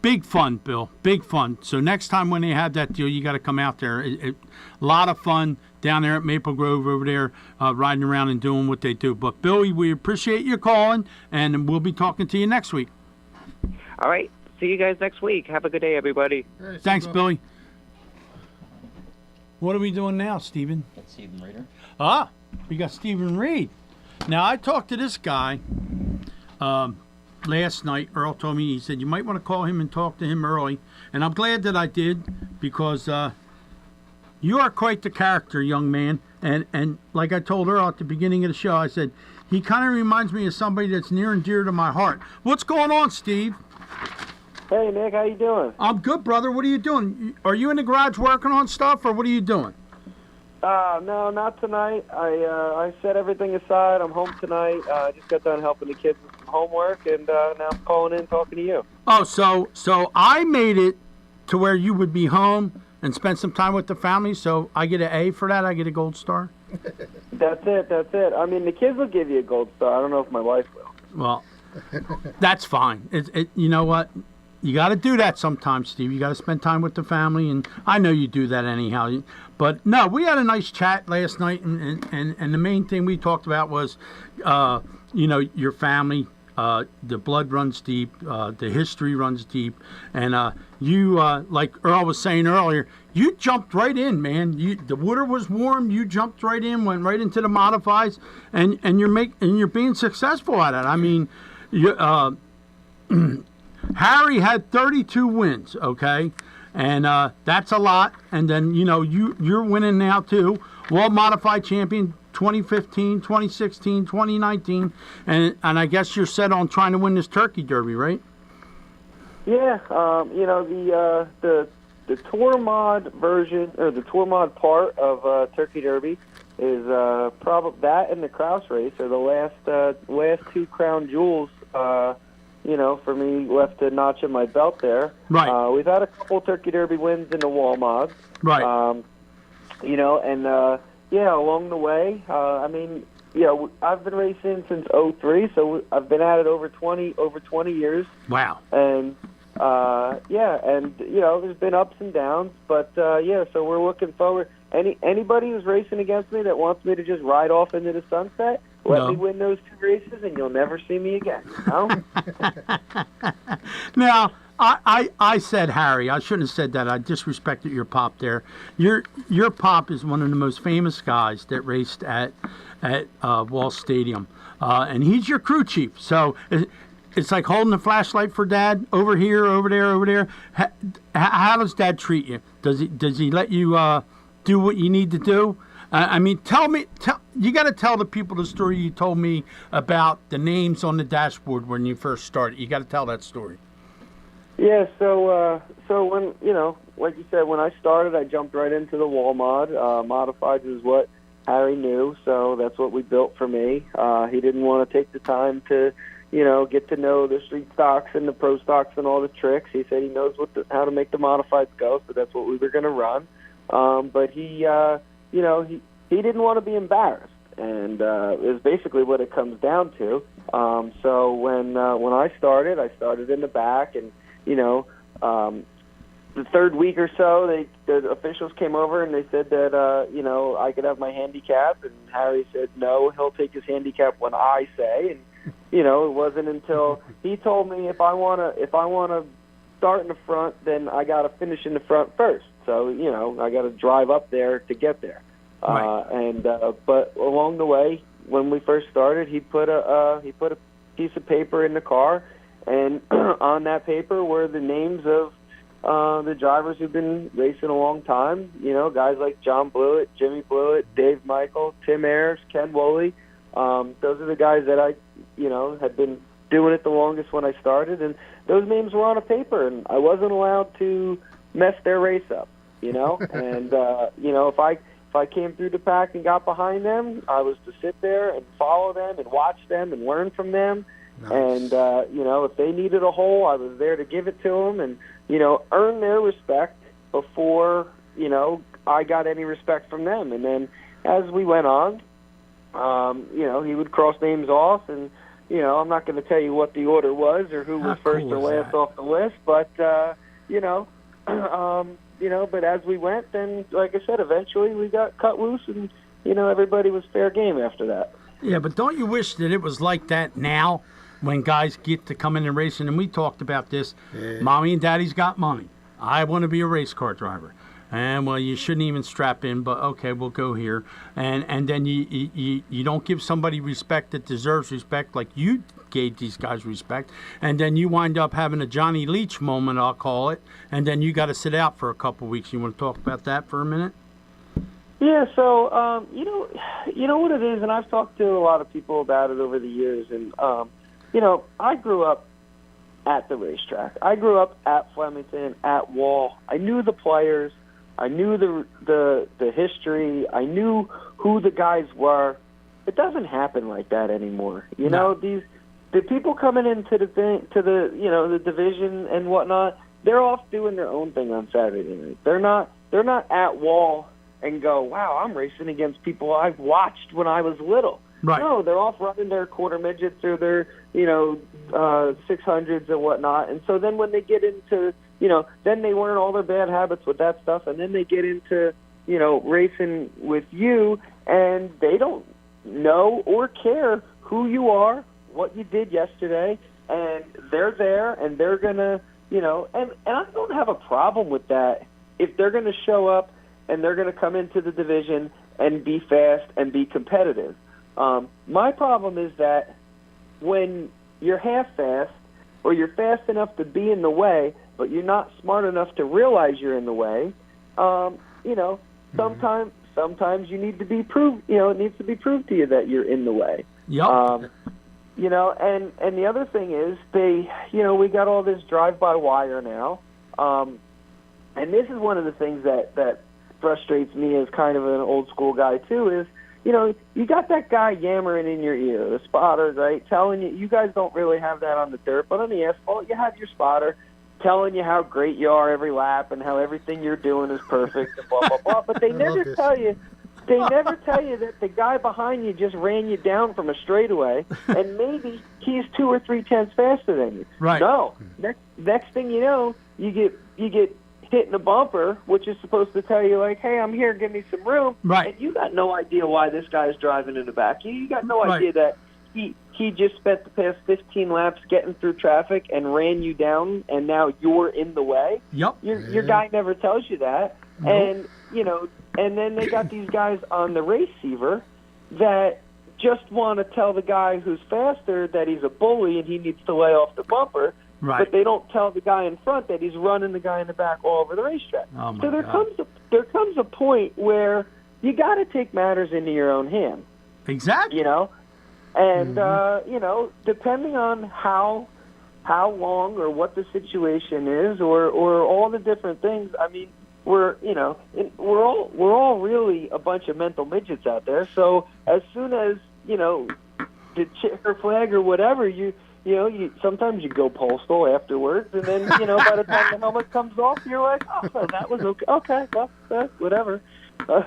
Big fun, Bill. Big fun. So next time when they have that deal, you got to come out there. A lot of fun down there at Maple Grove over there, riding around and doing what they do. But, Billy, we appreciate you calling, and we'll be talking to you next week. All right. See you guys next week. Have a good day, everybody. Right, Thanks, Billy. What are we doing now, Stephen? That's Stephen Reader. We got Stephen Reed. Now, I talked to this guy last night. Earl told me, he said, you might want to call him and talk to him early. And I'm glad that I did because you are quite the character, young man. And like I told Earl at the beginning of the show, I said, he kind of reminds me of somebody that's near and dear to my heart. What's going on, Steve? Hey, Nick, how you doing? I'm good, brother. What are you doing? Are you in the garage working on stuff, or what are you doing? No, not tonight. I set everything aside. I'm home tonight. I just got done helping the kids with some homework, and now I'm calling in talking to you. Oh, so I made it to where you would be home and spend some time with the family, so I get an A for that? I get a gold star? That's it. I mean, the kids will give you a gold star. I don't know if my wife will. Well, that's fine. You know what? You got to do that sometimes, Steve. You got to spend time with the family, and I know you do that anyhow. But no, we had a nice chat last night, and the main thing we talked about was, your family. The blood runs deep. The history runs deep, and you, like Earl was saying earlier, you jumped right in, man. The water was warm. You jumped right in, went right into the modifieds, and you're being successful at it. I mean, Harry had 32 wins, okay? And that's a lot. And then, you're winning now, too. World Modified Champion 2015, 2016, 2019. And I guess you're set on trying to win this Turkey Derby, right? Yeah, the Tour Mod version, or the Tour Mod part of Turkey Derby is probably that and the Kraus race are the last two crown jewels for me left to notch in my belt there. Right. We've had a couple Turkey Derby wins in the wall mods. Right. Along the way, I've been racing since '03, so I've been at it over 20 years. Wow. And there's been ups and downs, but so we're looking forward. Anybody who's racing against me that wants me to just ride off into the sunset, let me win those two races, and you'll never see me again. No? Now, I said Harry. I shouldn't have said that. I disrespected your pop there. Your pop is one of the most famous guys that raced at Wall Stadium, and he's your crew chief. So it's like holding a flashlight for Dad over here, over there, over there. How does Dad treat you? Does he let you do what you need to do? You got to tell the people the story you told me about the names on the dashboard when you first started. You got to tell that story. Yeah, so when, like you said, when I started, I jumped right into the wall mod. Modifieds is what Harry knew, so that's what we built for me. He didn't want to take the time to, get to know the street stocks and the pro stocks and all the tricks. He said he knows how to make the modifieds go, so that's what we were going to run. But he didn't want to be embarrassed, and is basically what it comes down to. So when I started in the back, and the third week or so, the officials came over and they said that I could have my handicap, and Harry said no, he'll take his handicap when I say, and it wasn't until he told me if I wanna start in the front, then I got to finish in the front first. So I got to drive up there to get there. Right. But along the way, when we first started, he put a piece of paper in the car, And on that paper were the names of the drivers who've been racing a long time. You know, guys like John Blewett, Jimmy Blewett, Dave Michael, Tim Ayers, Ken Woolley. Those are the guys that I, had been doing it the longest when I started, and those names were on a paper, and I wasn't allowed to mess their race up, And if I came through the pack and got behind them, I was to sit there and follow them and watch them and learn from them. Nice. And if they needed a hole, I was there to give it to them, and earn their respect before I got any respect from them. And then as we went on, he would cross names off, and I'm not going to tell you what the order was or who was first or last off the list, but but as we went, then like I said, eventually we got cut loose, and everybody was fair game after that. Yeah, but don't you wish that it was like that now, when guys get to come in and racing? And we talked about this. Yeah. Mommy and Daddy's got money. I want to be a race car driver. And, well, you shouldn't even strap in, but okay, we'll go here. And then you don't give somebody respect that deserves respect, like you gave these guys respect. And then you wind up having a Johnny Leach moment, I'll call it. And then you got to sit out for a couple weeks. You want to talk about that for a minute? Yeah, so, you know what it is, and I've talked to a lot of people about it over the years. And, I grew up at the racetrack. I grew up at Flemington, at Wall. I knew the players. I knew the history. I knew who the guys were. It doesn't happen like that anymore. The people coming into the division and whatnot, they're off doing their own thing on Saturday night. They're not at Wall and go, wow, I'm racing against people I've watched when I was little. Right. No, they're off running their quarter midgets or their 600s and whatnot. And so then when they get into then they learn all their bad habits with that stuff, and then they get into, racing with you, and they don't know or care who you are, what you did yesterday, and they're there, and they're going to, and I don't have a problem with that if they're going to show up and they're going to come into the division and be fast and be competitive. My problem is that when you're half fast or you're fast enough to be in the way, but you're not smart enough to realize you're in the way, sometimes you need to be proved, it needs to be proved to you that you're in the way. Yep. And the other thing is we got all this drive-by-wire now, and this is one of the things that frustrates me as kind of an old-school guy, too, is, you got that guy yammering in your ear, the spotter, right, telling you guys don't really have that on the dirt, but on the asphalt, you have your spotter telling you how great you are every lap and how everything you're doing is perfect and blah, blah, blah. But they never tell you that the guy behind you just ran you down from a straightaway, and maybe he's 2 or 3 tenths faster than you. Right. No. Next thing you know, you get hit in a bumper, which is supposed to tell you, like, hey, I'm here, give me some room. Right. And you got no idea why this guy's driving in the back. You got no idea that he just spent the past 15 laps getting through traffic and ran you down, and now you're in the way. Yep. Your guy never tells you that. Nope. And, and then they got these guys on the receiver that just want to tell the guy who's faster that he's a bully and he needs to lay off the bumper. Right. But they don't tell the guy in front that he's running the guy in the back all over the racetrack. Oh my so there God. comes a point where you got to take matters into your own hand. Exactly. And depending on how long or what the situation is, or all the different things. I mean, we're all really a bunch of mental midgets out there. So as soon as the checker flag or whatever, you sometimes you go postal afterwards, and then by the time the helmet comes off, you're like, oh, so that was okay. Okay, well, whatever. Well,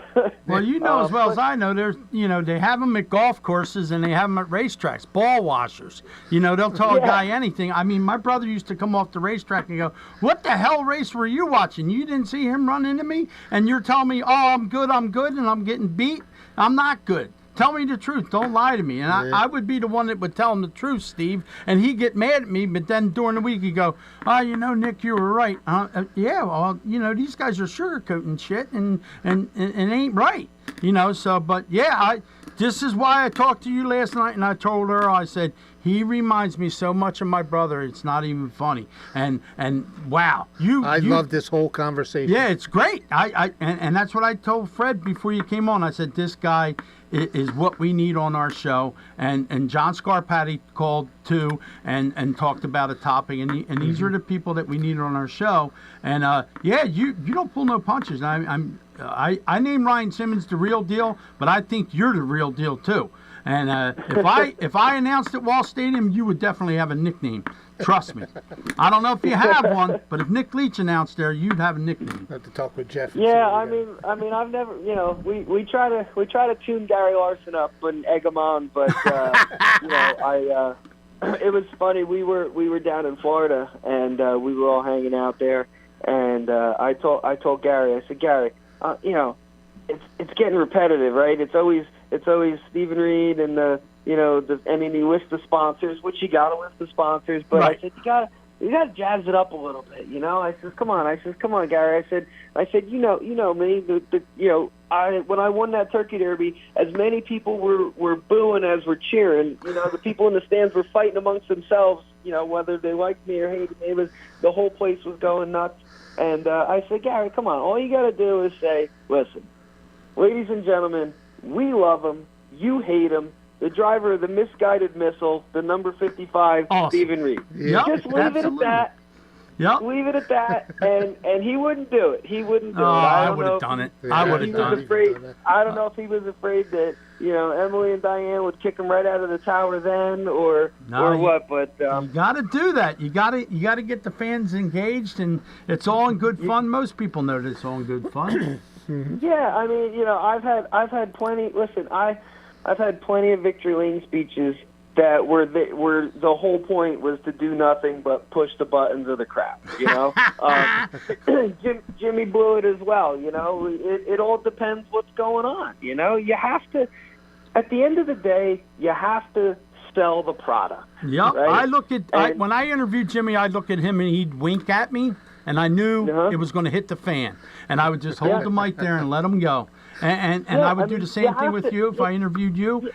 as well as I know, there's, they have them at golf courses and they have them at racetracks, ball washers. They'll tell a guy anything. I mean, my brother used to come off the racetrack and go, what the hell race were you watching? You didn't see him run into me? And you're telling me, oh, I'm good, and I'm getting beat? I'm not good. Tell me the truth. Don't lie to me. And I would be the one that would tell him the truth, Steve. And he'd get mad at me, but then during the week he'd go, oh, Nick, you were right. Yeah, well, these guys are sugarcoating shit and it ain't right. But yeah, this is why I talked to you last night, and I told her, I said, he reminds me so much of my brother, it's not even funny. And wow, I love this whole conversation. Yeah, it's great. And that's what I told Fred before you came on. I said, this guy is what we need on our show. And John Scarpati called too and talked about a topic. And these are the people that we need on our show. And you don't pull no punches. I named Ryan Simmons the real deal, but I think you're the real deal too. And if I announced at Wall Stadium, you would definitely have a nickname. Trust me. I don't know if you have one, but if Nick Leach announced there, you'd have a nickname. I have to talk with Jeff. Yeah, I mean, I've never, we try to tune Gary Larson up and egg him on, but it was funny. We were down in Florida and we were all hanging out there, and I told Gary, I said, Gary, it's getting repetitive, right? It's always Stephen Reed and you list the sponsors, which you got to list the sponsors, but right. I said you got to jazz it up a little bit, I said, come on, Gary. I said, you know me, when I won that Turkey Derby, as many people were booing as were cheering. The people in the stands were fighting amongst themselves, whether they liked me or hated me. The whole place was going nuts. And I said, Gary, come on, all you got to do is say, listen, ladies and gentlemen, we love him, you hate him. The driver of the misguided missile, the number 55, awesome. Stephen Reed. Yep, just leave it at that. Yep. Leave it at that, and he wouldn't do it. He wouldn't do it. I would have done it. I would have done it. I don't know if he was afraid that Emily and Diane would kick him right out of the tower then, or what. But you got to do that. You got to get the fans engaged, and it's all in good fun. Most people know that it's all in good fun. Yeah, I mean, I've had plenty. Listen, I've had plenty of victory lane speeches that were the whole point was to do nothing but push the buttons of the crowd. Jimmy blew it as well. It all depends what's going on. You have to. At the end of the day, you have to sell the product. Yep. Right? When I interviewed Jimmy, I'd look at him and he'd wink at me, and I knew it was going to hit the fan, and I would just hold the mic there and let him go. And I would do the same thing with you if I interviewed you.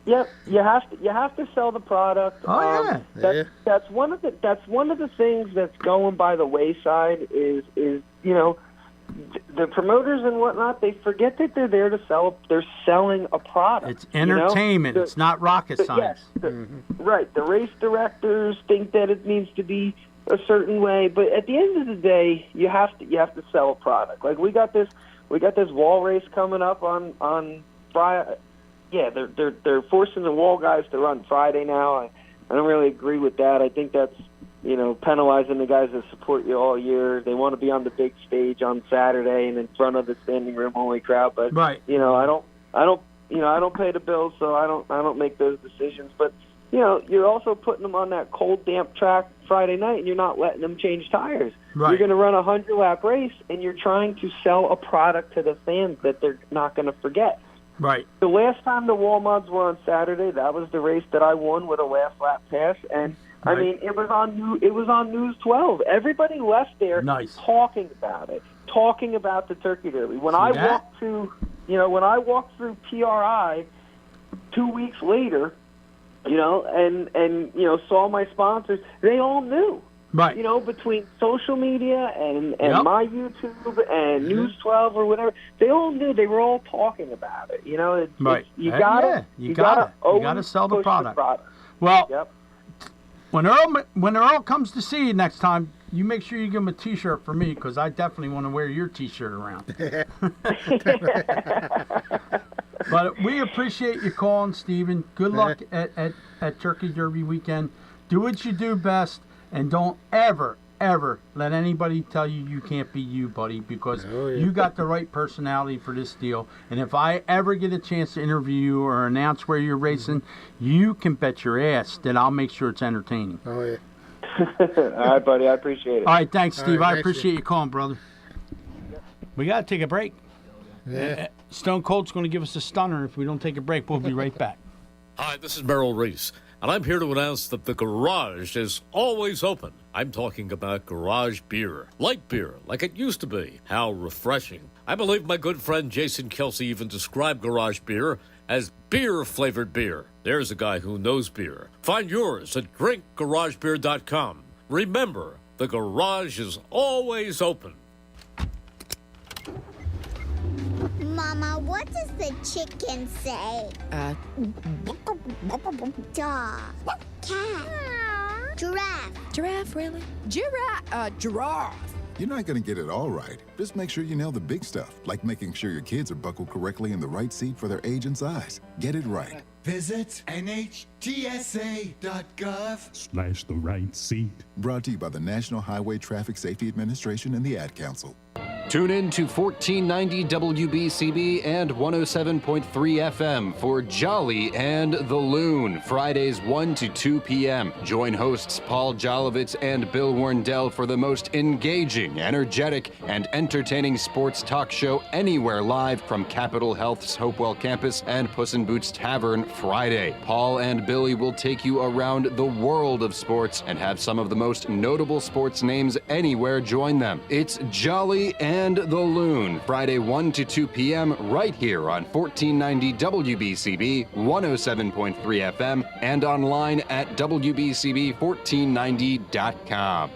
Yep, you have to sell the product. Oh yeah. That's one of the things that's going by the wayside is the promoters and whatnot. They forget that they're there to sell. They're selling a product. It's entertainment. It's not rocket science. Yes, right. The race directors think that it needs to be a certain way, but at the end of the day, you have to sell a product. Like we got this wall race coming up on Friday. Yeah, they're forcing the wall guys to run Friday now. I don't really agree with that. I think that's penalizing the guys that support you all year. They want to be on the big stage on Saturday and in front of the standing room only crowd. But right. I don't pay the bills, so I don't make those decisions. But you're also putting them on that cold, damp track Friday night, and you're not letting them change tires. Right. You're going to run a 100-lap race, and you're trying to sell a product to the fans that they're not going to forget. Right. The last time the Wall Mods were on Saturday, that was the race that I won with a last lap pass, and I mean it was on News 12. Everybody left there talking about it, talking about the Turkey Derby. When I walked through PRI 2 weeks later, and saw my sponsors, they all knew. Right. Between social media and my YouTube and News 12 or whatever, they all knew. They were all talking about it. Right. You gotta sell the product. Well, when Earl comes to see you next time, you make sure you give him a T-shirt for me, because I definitely want to wear your T-shirt around. But we appreciate you calling, Stephen. Good luck at Turkey Derby weekend. Do what you do best. And don't ever, ever let anybody tell you can't be you, buddy, because you got the right personality for this deal. And if I ever get a chance to interview you or announce where you're racing, you can bet your ass that I'll make sure it's entertaining. Oh, yeah. All right, buddy. I appreciate it. All right, thanks, Steve. I appreciate you calling, brother. We got to take a break. Yeah. Stone Cold's going to give us a stunner if we don't take a break. We'll be right back. Hi, this is Merrill Reese. and I'm here to announce that the garage is always open. I'm talking about garage beer. Light beer, like it used to be. How refreshing. I believe my good friend Jason Kelsey even described garage beer as beer-flavored beer. There's a guy who knows beer. Find yours at drinkgaragebeer.com. Remember, the garage is always open. Mama, what does the chicken say? Dog. Cat. Giraffe. Giraffe, really? Giraffe. You're not going to get it all right. Just make sure you nail the big stuff, like making sure your kids are buckled correctly in the right seat for their age and size. Get it right. Visit NHTSA.gov/the right seat. Brought to you by the National Highway Traffic Safety Administration and the Ad Council. Tune in to 1490 WBCB and 107.3 FM for Jolly and the Loon, Fridays 1 to 2 p.m. Join hosts Paul Jolovitz and Bill Warndell for the most engaging, energetic, and entertaining sports talk show anywhere live from Capitol Health's Hopewell campus and Puss in Boots Tavern Friday. Paul and Billy will take you around the world of sports and have some of the most notable sports names anywhere join them. It's Jolly and the Loon, Friday 1 to 2 p.m. right here on 1490 WBCB, 107.3 FM, and online at WBCB1490.com.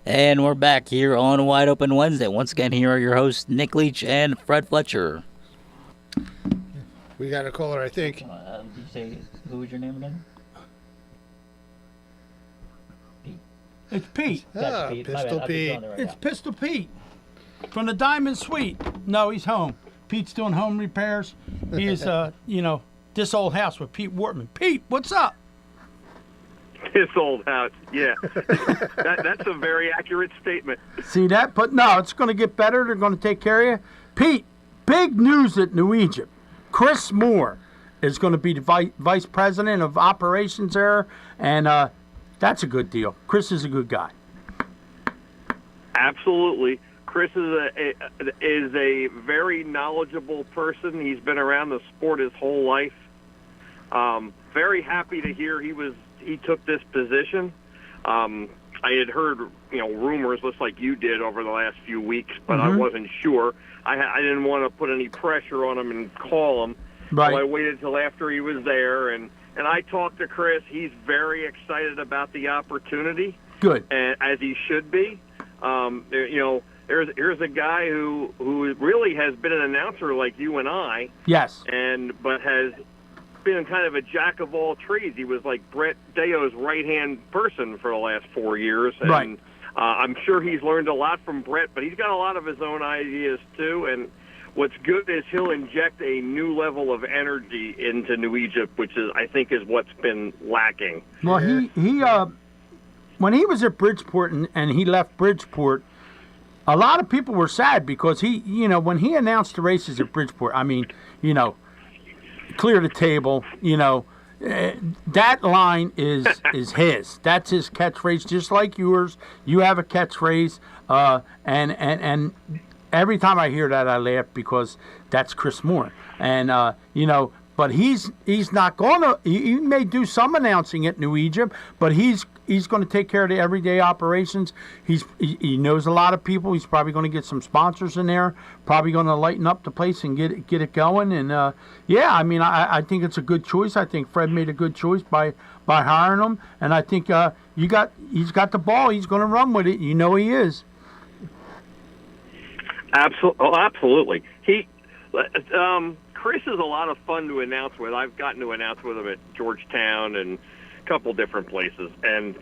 And we're back here on Wide Open Wednesday. Once again, here are your hosts, Nick Leach and Fred Fletcher. We got a caller, I think. Did you say, who was your name again? It's Pete. Pete. Pistol Pete. It's Pistol Pete from the Diamond Suite. No, he's home. Pete's doing home repairs. He is, this old house with Pete Wortman. Pete, what's up? This old house, yeah. That's a very accurate statement. See that? But no, it's going to get better. They're going to take care of you. Pete, big news at New Egypt. Chris Moore is going to be the vice president of operations there, and that's a good deal. Chris is a good guy. Absolutely. Chris is a very knowledgeable person. He's been around the sport his whole life. Very happy to hear he took this position. I had heard rumors just like you did over the last few weeks, but I wasn't sure. I didn't want to put any pressure on him and call him. Right. So I waited till after he was there, and I talked to Chris. He's very excited about the opportunity. Good. And as he should be. Here's a guy who really has been an announcer like you and I. Yes. But has been kind of a jack of all trades. He was like Brett Deo's right-hand person for the last 4 years. And, right. I'm sure he's learned a lot from Brett, but he's got a lot of his own ideas too. And what's good is he'll inject a new level of energy into New Egypt, which I think is what's been lacking. Well, he when he was at Bridgeport and he left Bridgeport, a lot of people were sad because when he announced the races at Bridgeport, clear the table, that line is his. That's his catchphrase, just like yours. You have a catchphrase, and every time I hear that, I laugh because that's Chris Moore. And but he's not gonna. He may do some announcing at New Egypt, but he's going to take care of the everyday operations. He knows a lot of people. He's probably going to get some sponsors in there. Probably going to lighten up the place and get it going. And I think it's a good choice. I think Fred made a good choice by hiring him. And I think he's got the ball. He's going to run with it. He is. Absolutely. Chris is a lot of fun to announce with. I've gotten to announce with him at Georgetown and a couple different places, and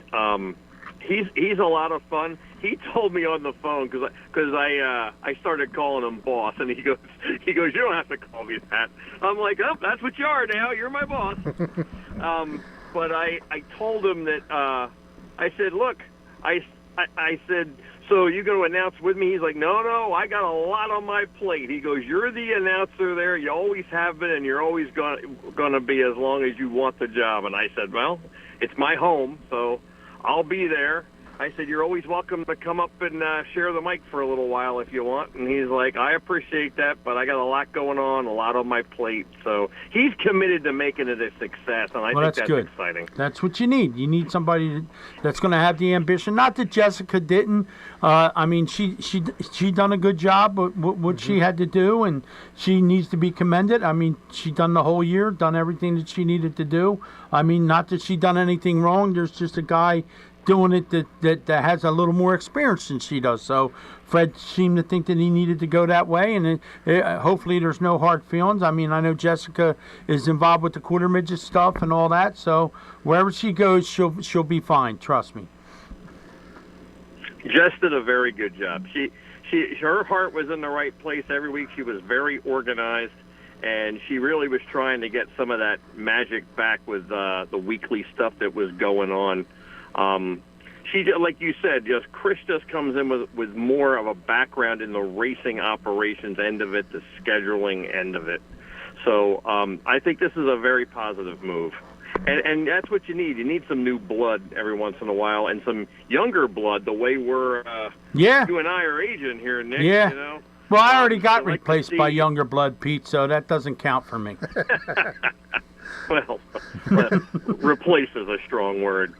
he's a lot of fun. He told me on the phone because I started calling him boss, and he goes, you don't have to call me that. I'm like, oh, that's what you are now. You're my boss. But I told him that I said, look, I said, so you going to announce with me? He's like, no, I got a lot on my plate. He goes, you're the announcer there. You always have been, and you're always going to be as long as you want the job. And I said, well, it's my home, so I'll be there. I said, you're always welcome to come up and share the mic for a little while if you want. And he's like, I appreciate that, but I got a lot going on, a lot on my plate. So he's committed to making it a success, and I think that's good. exciting. That's what you need. You need somebody that's going to have the ambition. Not that Jessica didn't. I mean, she done a good job with what she had to do, and she needs to be commended. I mean, she done the whole year, done everything that she needed to do. I mean, not that she done anything wrong. There's just a guy doing it that has a little more experience than she does. So Fred seemed to think that he needed to go that way, and hopefully there's no hard feelings. I mean, I know Jessica is involved with the quarter midget stuff and all that, so wherever she goes, she'll be fine. Trust me. Jess did a very good job. Her heart was in the right place every week. She was very organized, and she really was trying to get some of that magic back with the weekly stuff that was going on. She, like you said, Chris just comes in with more of a background in the racing operations end of it, the scheduling end of it. So I think this is a very positive move. And that's what you need. You need some new blood every once in a while, and some younger blood, the way we're you and I are aging here, Nick. Yeah. You know? Well, I already got replaced by younger blood, Pete, so that doesn't count for me. Well, replace is a strong word.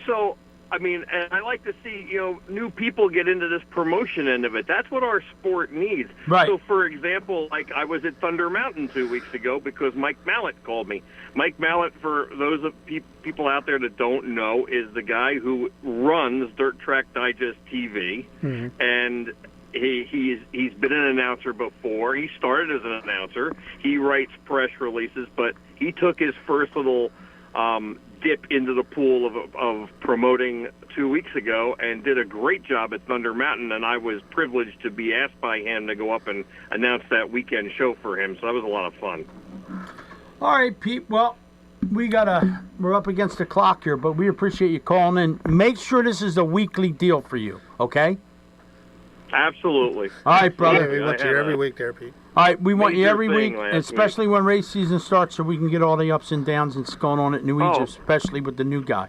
So, I mean, and I like to see, new people get into this promotion end of it. That's what our sport needs. Right. So, for example, like I was at Thunder Mountain 2 weeks ago because Mike Mallett called me. Mike Mallett, for those of people out there that don't know, is the guy who runs Dirt Track Digest TV, and he's been an announcer before. He started as an announcer. He writes press releases, but he took his first little dip into the pool of promoting 2 weeks ago and did a great job at Thunder Mountain, and I was privileged to be asked by him to go up and announce that weekend show for him, so that was a lot of fun. All right, Pete. Well, we're up against the clock here, but we appreciate you calling in. Make sure this is a weekly deal for you, okay? Absolutely. All right, brother. Yeah, we want you every week there, Pete. All right, we want you every week, last especially when race season starts, so we can get all the ups and downs that's going on at New Egypt, especially with the new guy.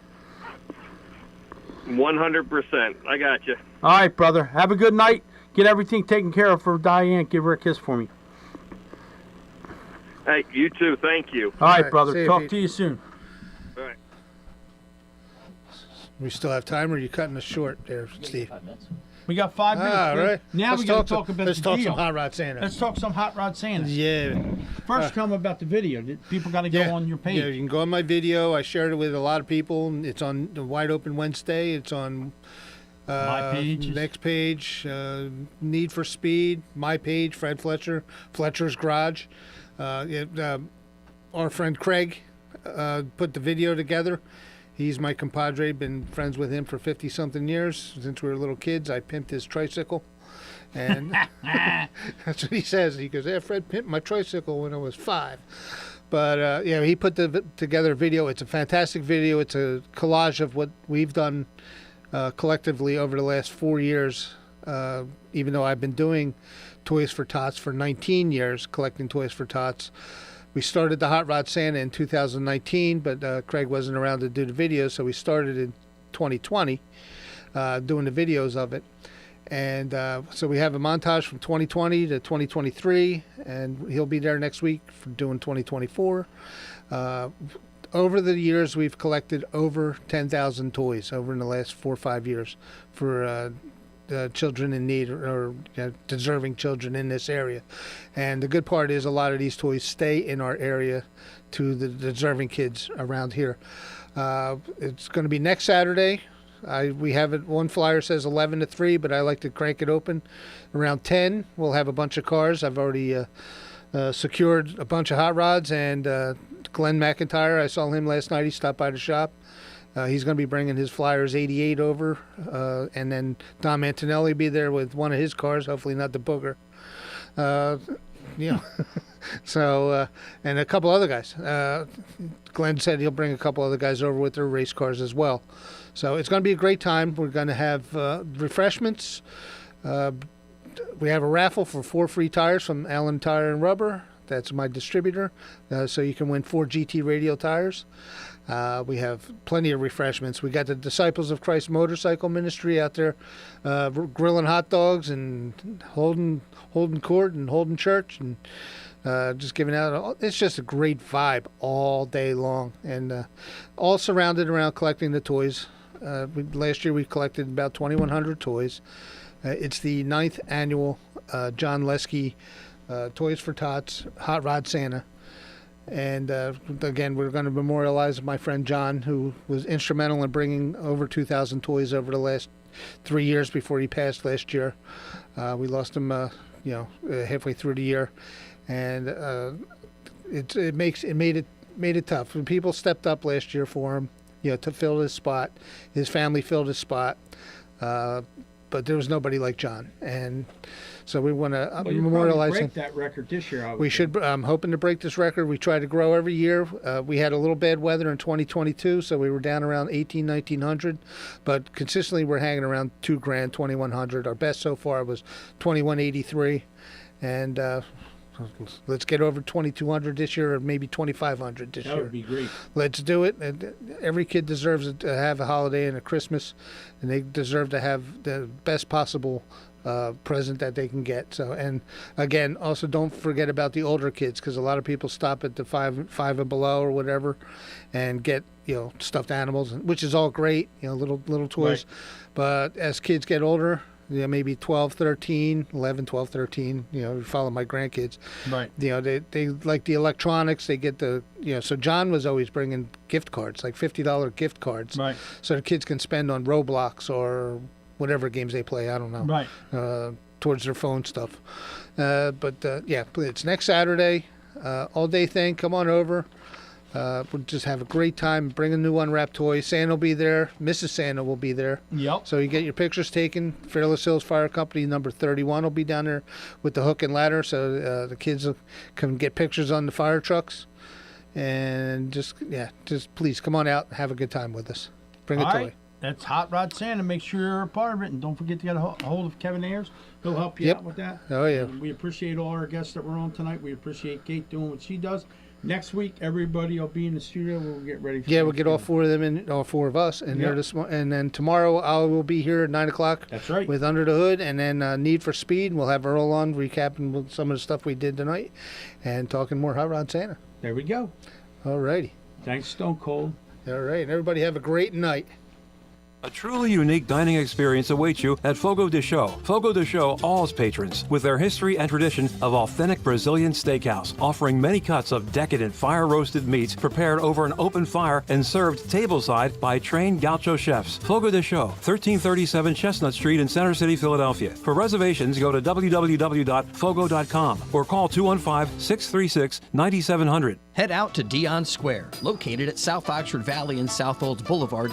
100%. I got you. All right, brother. Have a good night. Get everything taken care of for Diane. Give her a kiss for me. Hey, you too. Thank you. All right, brother. Talk to you soon. All right. We still have time, or are you cutting us short there, Steve? We got 5 minutes. All right. Now we got to talk about the deal. Let's talk some Hot Rod Santa. Let's talk some Hot Rod Santa. Yeah. First, tell them about the video. People got to go on your page. Yeah, you can go on my video. I shared it with a lot of people. It's on the Wide Open Wednesday. It's on my page. Next page, Need for Speed. My page, Fred Fletcher, Fletcher's Garage. Our friend Craig put the video together. He's my compadre. Been friends with him for 50-something years. Since we were little kids, I pimped his tricycle. And that's what he says. He goes, Fred pimped my tricycle when I was 5. But, he put together a video. It's a fantastic video. It's a collage of what we've done collectively over the last 4 years, even though I've been doing Toys for Tots for 19 years, collecting toys for tots. We started the Hot Rod Santa in 2019, but Craig wasn't around to do the videos, so we started in 2020 doing the videos of it. And so we have a montage from 2020 to 2023, and he'll be there next week for doing 2024. Over the years, we've collected over 10,000 toys over in the last 4 or 5 years for children in need or deserving children in this area. And the good part is a lot of these toys stay in our area to the deserving kids around here. It's going to be next Saturday. We have it, one flyer says 11 to 3, but I like to crank it open around 10. We'll have a bunch of cars. I've already secured a bunch of hot rods, and Glenn McIntyre, I saw him last night. He stopped by the shop. He's going to be bringing his Flyers 88 over, and then Dom Antonelli will be there with one of his cars, hopefully not the Booger. So, and a couple other guys. Glenn said he'll bring a couple other guys over with their race cars as well. So it's going to be a great time. We're going to have refreshments. We have a raffle for 4 free tires from Allen Tire and Rubber. That's my distributor. So you can win 4 GT Radial tires. We have plenty of refreshments. We got the Disciples of Christ Motorcycle Ministry out there grilling hot dogs and holding court and holding church and just giving out. It's just a great vibe all day long, and all surrounded around collecting the toys. Last year we collected about 2,100 toys. It's the 9th annual John Lesky Toys for Tots Hot Rod Santa. And again, we're going to memorialize my friend John, who was instrumental in bringing over 2,000 toys over the last 3 years before he passed last year. We lost him, halfway through the year, and it made it tough. When people stepped up last year for him, to fill his spot, his family filled his spot. But there was nobody like John, and so we want to memorialize him. Break that record this year. We should. I'm hoping to break this record. We try to grow every year. We had a little bad weather in 2022, so we were down around 1,900, but consistently we're hanging around $2,000, 2,100. Our best so far was 2,183, and let's get over 2,200 this year, or maybe 2,500 this year. That would be great. Let's do it. Every kid deserves to have a holiday and a Christmas, and they deserve to have the best possible present that they can get. So, and again, also don't forget about the older kids, because a lot of people stop at the five and below or whatever, and get stuffed animals, which is all great, little toys. Right. But as kids get older, maybe 12, 13, 11, 12, 13, you follow my grandkids. Right. They like the electronics. They get so John was always bringing gift cards, like $50 gift cards. Right. So the kids can spend on Roblox or whatever games they play. I don't know. Right. Towards their phone stuff. But it's next Saturday, all day thing. Come on over. We'll just have a great time. Bring a new unwrapped toy. Santa will be there. Mrs. Santa will be there. Yep. So you get your pictures taken. Fairless Hills Fire Company number 31 will be down there with the hook and ladder, so the kids can get pictures on the fire trucks. And just please come on out and have a good time with us. Bring a toy. Right. That's Hot Rod Santa. Make sure you're a part of it, and don't forget to get a hold of Kevin Ayers. He'll help you out with that. Oh yeah. And we appreciate all our guests that were on tonight. We appreciate Kate doing what she does. Next week, everybody will be in the studio. We'll get ready for we'll get all 4 of them in, all 4 of us in there this morning. And then tomorrow I will be here at 9 o'clock. That's right. With Under the Hood, and then Need for Speed. We'll have Earl on recapping some of the stuff we did tonight and talking more Hot Rod Santa. There we go. All righty. Thanks, Stone Cold. All right. And everybody have a great night. A truly unique dining experience awaits you at Fogo de Chão. Fogo de Chão awes patrons with their history and tradition of authentic Brazilian steakhouse, offering many cuts of decadent fire-roasted meats prepared over an open fire and served tableside by trained gaucho chefs. Fogo de Chão, 1337 Chestnut Street in Center City, Philadelphia. For reservations, go to www.fogo.com or call 215-636-9700. Head out to Dion Square, located at South Oxford Valley and South Olds Boulevard,